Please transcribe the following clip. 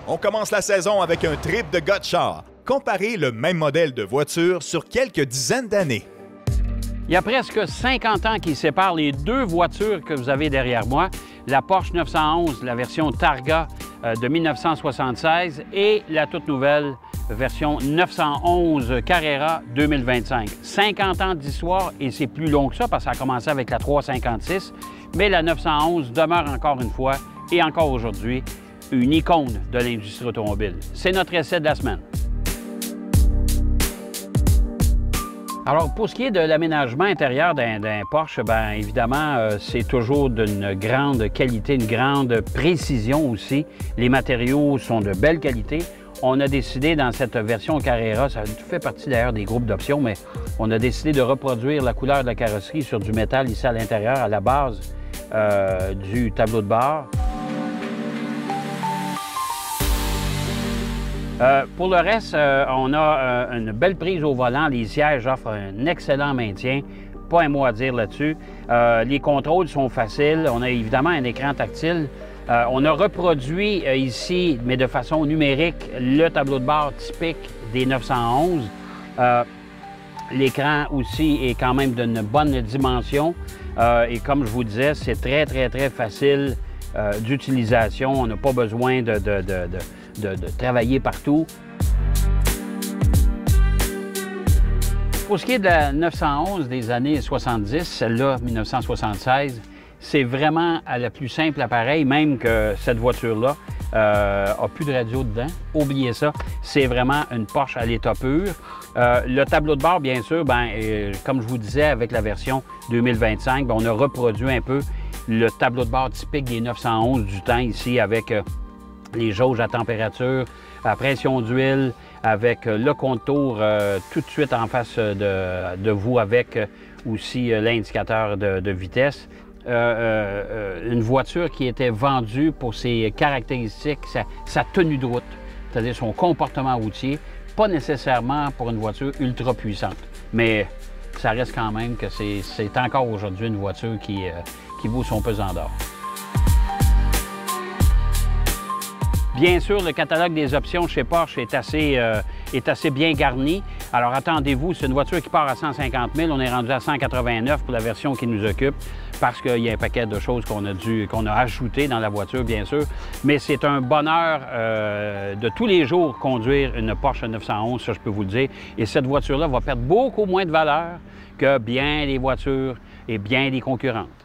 On commence la saison avec un trip de gars de char. Comparez le même modèle de voiture sur quelques dizaines d'années. Il y a presque 50 ans qui séparent les deux voitures que vous avez derrière moi, la Porsche 911, la version Targa de 1976 et la toute nouvelle version 911 Carrera 2025. 50 ans d'histoire et c'est plus long que ça parce que ça a commencé avec la 356, mais la 911 demeure encore une fois et encore aujourd'hui une icône de l'industrie automobile. C'est notre essai de la semaine. Alors, pour ce qui est de l'aménagement intérieur d'un Porsche, bien évidemment, c'est toujours d'une grande qualité, une grande précision aussi. Les matériaux sont de belle qualité. On a décidé dans cette version Carrera, ça fait partie d'ailleurs des groupes d'options, mais on a décidé de reproduire la couleur de la carrosserie sur du métal ici à l'intérieur, à la base du tableau de bord. Pour le reste, on a une belle prise au volant. Les sièges offrent un excellent maintien. Pas un mot à dire là-dessus. Les contrôles sont faciles. On a évidemment un écran tactile. On a reproduit ici, mais de façon numérique, le tableau de bord typique des 911. L'écran aussi est quand même d'une bonne dimension. Et comme je vous disais, c'est très, très, très facile d'utilisation. On n'a pas besoin de travailler partout. Pour ce qui est de la 911 des années 70, celle-là, 1976, c'est vraiment à la plus simple appareil, même que cette voiture-là n'a plus de radio dedans. Oubliez ça, c'est vraiment une Porsche à l'état pur. Le tableau de bord, bien sûr, comme je vous disais, avec la version 2025, on a reproduit un peu le tableau de bord typique des 911 du temps ici avec les jauges à température, à pression d'huile, avec le contour tout de suite en face de vous avec aussi l'indicateur de vitesse. Une voiture qui était vendue pour ses caractéristiques, sa tenue de route, c'est-à-dire son comportement routier, pas nécessairement pour une voiture ultra puissante, mais ça reste quand même que c'est encore aujourd'hui une voiture qui vaut son pesant d'or. Bien sûr, le catalogue des options chez Porsche est assez bien garni. Alors attendez-vous, c'est une voiture qui part à 150 000. On est rendu à 189 pour la version qui nous occupe parce qu'il y a un paquet de choses qu'on a ajoutées dans la voiture, bien sûr. Mais c'est un bonheur de tous les jours conduire une Porsche 911, ça je peux vous le dire. Et cette voiture-là va perdre beaucoup moins de valeur que bien des voitures et bien des concurrentes.